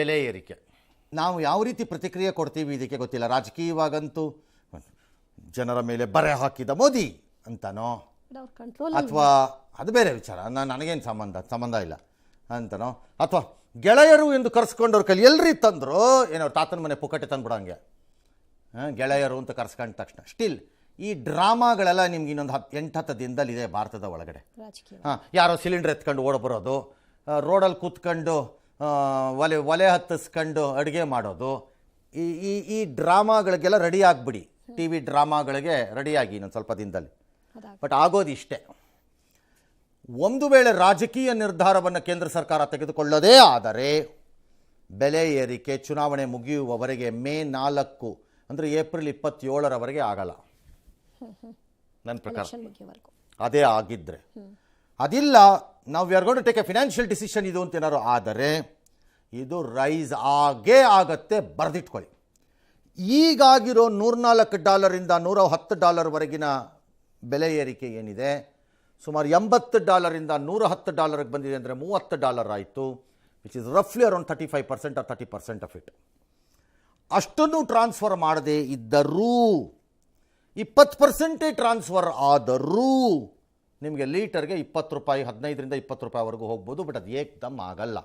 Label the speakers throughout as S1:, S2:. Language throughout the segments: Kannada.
S1: ಬೆಲೆ ಏರಿಕೆ. ನಾವು ಯಾವ ರೀತಿ ಪ್ರತಿಕ್ರಿಯೆ ಕೊಡ್ತೀವಿ ಇದಕ್ಕೆ ಗೊತ್ತಿಲ್ಲ. ರಾಜಕೀಯವಾಗಂತೂ ಜನರ ಮೇಲೆ ಬರೆ ಹಾಕಿದ ಮೋದಿ ಅಂತನೋ ಅಥವಾ ಅದು ಬೇರೆ ವಿಚಾರ, ನನಗೇನು ಸಂಬಂಧ ಇಲ್ಲ ಅಂತನೋ, ಅಥವಾ ಗೆಳೆಯರು ಎಂದು ಕರೆಸ್ಕೊಂಡವ್ರ ಕೈಲಿ ಎಲ್ರಿ ತಂದರು ಏನೋ ತಾತನ ಮನೆ ಪುಕ್ಕಟೆ ತಂದ್ಬಿಡೋಂಗೆ ಗೆಳೆಯರು ಅಂತ ಕರ್ಸ್ಕೊಂಡ ತಕ್ಷಣ. ಸ್ಟಿಲ್ ಈ ಡ್ರಾಮಾಗಳೆಲ್ಲ ನಿಮ್ಗೆ ಇನ್ನೊಂದು 8-10 ದಿನದಲ್ಲಿದೆ ಭಾರತದ ಒಳಗಡೆ. ಯಾರೋ ಸಿಲಿಂಡರ್ ಎತ್ಕೊಂಡು ಓಡಬರೋದು, ರೋಡಲ್ಲಿ ಕೂತ್ಕೊಂಡು ಒಲೆ ಹತ್ತಿಸ್ಕೊಂಡು ಅಡುಗೆ ಮಾಡೋದು, ಈ ಡ್ರಾಮಾಗಳಿಗೆಲ್ಲ ರೆಡಿ ಆಗಿಬಿಡಿ. ಟಿ ವಿ ಡ್ರಾಮಾಗಳಿಗೆ ರೆಡಿಯಾಗಿ ಇನ್ನೊಂದು ಸ್ವಲ್ಪ ದಿನದಲ್ಲಿ. ಬಟ್ ಆಗೋದು ಇಷ್ಟೇ, ಒಂದು ವೇಳೆ ರಾಜಕೀಯ ನಿರ್ಧಾರವನ್ನು ಕೇಂದ್ರ ಸರ್ಕಾರ ತೆಗೆದುಕೊಳ್ಳೋದೇ ಆದರೆ ಬೆಲೆ ಏರಿಕೆ ಚುನಾವಣೆ ಮುಗಿಯುವವರೆಗೆ ಮೇ 4 ಅಂದರೆ ಏಪ್ರಿಲ್ 27ರವರೆಗೆ ಆಗಲ್ಲ ನನ್ನ ಪ್ರಕಾರ. ಅದೇ ಆಗಿದ್ದರೆ ಅದಿಲ್ಲ, ನಾವು we are going to take a financial decision ಇದು ಅಂತ ಏನಾದ್ರು ಆದರೆ ಇದು ರೈಸ್ ಆಗೇ ಆಗತ್ತೆ, ಬರೆದಿಟ್ಕೊಳ್ಳಿ. ಈಗಾಗಿರೋ $104 $110ವರೆಗಿನ ಬೆಲೆ ಏರಿಕೆ ಏನಿದೆ, ಸುಮಾರು $80 $110 ಬಂದಿದೆ ಅಂದರೆ $30 ಆಯಿತು, ವಿಚ್ ಇಸ್ ರಫ್ಲಿ ಅರೌಂಡ್ 35% or 30% ಆಫ್ ಇಟ್. ಅಷ್ಟನ್ನು ಟ್ರಾನ್ಸ್ಫರ್ ಮಾಡದೇ ಇದ್ದರೂ 20% ಟ್ರಾನ್ಸ್ಫರ್ ಆದರೂ ನಿಮಗೆ ಲೀಟರ್ಗೆ ₹20 $15-20ವರೆಗೂ ಹೋಗ್ಬೋದು. ಬಟ್ ಅದು ಏಕ್ದಮ್ ಆಗಲ್ಲ,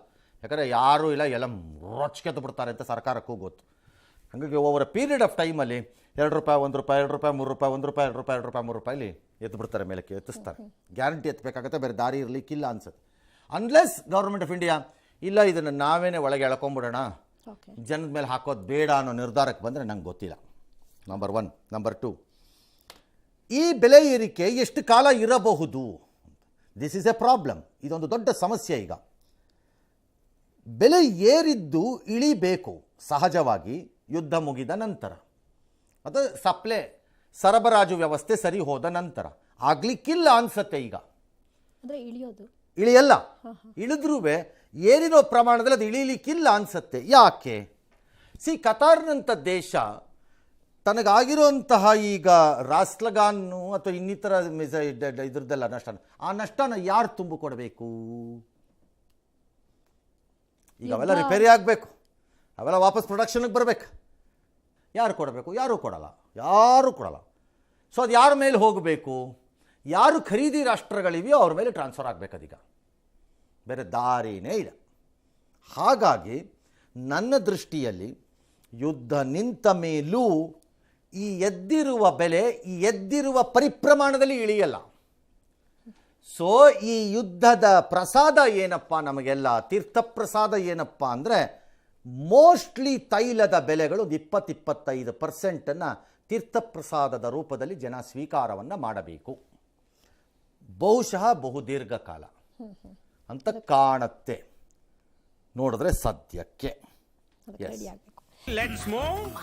S1: ಯಾಕಂದರೆ ಯಾರೂ ಇಲ್ಲ, ಎಲ್ಲ ರೊಚ್ಕೆದ್ದು ಬಿಡ್ತಾರೆ ಅಂತ ಸರ್ಕಾರಕ್ಕೂ ಗೊತ್ತು. ಹಾಗಾಗಿ ಓವರ್ ಅ ಪೀರಿಯಡ್ ಆಫ್ ಟೈಮಲ್ಲಿ ₹2 ₹1 ₹2 ₹3 ₹1 ₹2 ₹2 ₹3 ಎತ್ತು ಬಿಡ್ತಾರೆ, ಮೇಲಕ್ಕೆ ಎತ್ತಿಸ್ತಾರೆ. ಗ್ಯಾರಂಟಿ ಎತ್ತಬೇಕಾಗತ್ತೆ, ಬೇರೆ ದಾರಿ ಇರಲಿಕ್ಕಿಲ್ಲ ಅನ್ಸುತ್ತೆ. ಅನ್ಲೆಸ್ ಗೌರ್ಮೆಂಟ್ ಆಫ್ ಇಂಡಿಯಾ ಇಲ್ಲ ಇದನ್ನು ನಾವೇನೇ ಒಳಗೆ ಎಳ್ಕೊಂಬಿಡೋಣ, ಜನದ ಮೇಲೆ ಹಾಕೋದು ಬೇಡ ಅನ್ನೋ ನಿರ್ಧಾರಕ್ಕೆ ಬಂದರೆ ನಂಗೆ ಗೊತ್ತಿಲ್ಲ. ನಂಬರ್ 1. ನಂಬರ್ 2, ಈ ಬೆಲೆ ಏರಿಕೆ ಎಷ್ಟು ಕಾಲ ಇರಬಹುದು? This is A problem. ಇದೊಂದು ದೊಡ್ಡ ಸಮಸ್ಯೆ. ಈಗ ಬೆಲೆ ಏರಿದ್ದು ಇಳಿಬೇಕು ಸಹಜವಾಗಿ ಯುದ್ಧ ಮುಗಿದ ನಂತರ, ಅದು ಸರಬರಾಜು ವ್ಯವಸ್ಥೆ ಸರಿ ಹೋದ ನಂತರ. ಆಗ್ಲಿಕ್ಕಿಲ್ಲ ಅನ್ಸತ್ತೆ. ಈಗ ಇಳಿಯಲ್ಲ, ಇಳಿದ್ರೂ ಏರಿರೋ ಪ್ರಮಾಣದಲ್ಲಿ ಅದು ಇಳಿಲಿಕ್ಕಿಲ್ಲ ಅನ್ಸತ್ತೆ. ಯಾಕೆ? ಕತಾರ್ನಂಥ ದೇಶ ತನಗಾಗಿರುವಂತಹ ಈಗ ರಾಸ್ಲಗಾನು ಅಥವಾ ಇನ್ನಿತರ ಇದ್ರದ್ದೆಲ್ಲ ಆ ನಷ್ಟನ ಯಾರು ತುಂಬಿಕೊಡ್ಬೇಕು? ಈಗ ಅವೆಲ್ಲ ರಿಪೇರಿ ಆಗಬೇಕು, ಅವೆಲ್ಲ ವಾಪಸ್ ಪ್ರೊಡಕ್ಷನ್ಗೆ ಬರಬೇಕು. ಯಾರು ಕೊಡಬೇಕು? ಯಾರೂ ಕೊಡಲ್ಲ. ಸೊ ಅದು ಯಾರ ಮೇಲೆ ಹೋಗಬೇಕು? ಯಾರು ಖರೀದಿ ರಾಷ್ಟ್ರಗಳಿವೆಯೋ ಅವ್ರ ಮೇಲೆ ಟ್ರಾನ್ಸ್ಫರ್ ಆಗಬೇಕು. ಅದೀಗ ಬೇರೆ ದಾರಿನೇ ಇಲ್ಲ. ಹಾಗಾಗಿ ನನ್ನ ದೃಷ್ಟಿಯಲ್ಲಿ ಯುದ್ಧ ನಿಂತ ಮೇಲೂ ಈ ಎದ್ದಿರುವ ಬೆಲೆ ಈ ಎದ್ದಿರುವ ಪರಿಪ್ರಮಾಣದಲ್ಲಿ ಇಳಿಯಲ್ಲ. ಸೊ ಈ ಯುದ್ಧದ ಪ್ರಸಾದ ಏನಪ್ಪ, ನಮಗೆಲ್ಲ ತೀರ್ಥಪ್ರಸಾದ ಏನಪ್ಪ ಅಂದರೆ ಮೋಸ್ಟ್ಲಿ ತೈಲದ ಬೆಲೆಗಳು 20-25% ತೀರ್ಥಪ್ರಸಾದದ ರೂಪದಲ್ಲಿ ಜನ ಸ್ವೀಕಾರವನ್ನು ಮಾಡಬೇಕು. ಬಹುಶಃ ಬಹುದೀರ್ಘಕಾಲ ಅಂತ ಕಾಣುತ್ತೆ ನೋಡಿದ್ರೆ ಸದ್ಯಕ್ಕೆ.
S2: Let's move.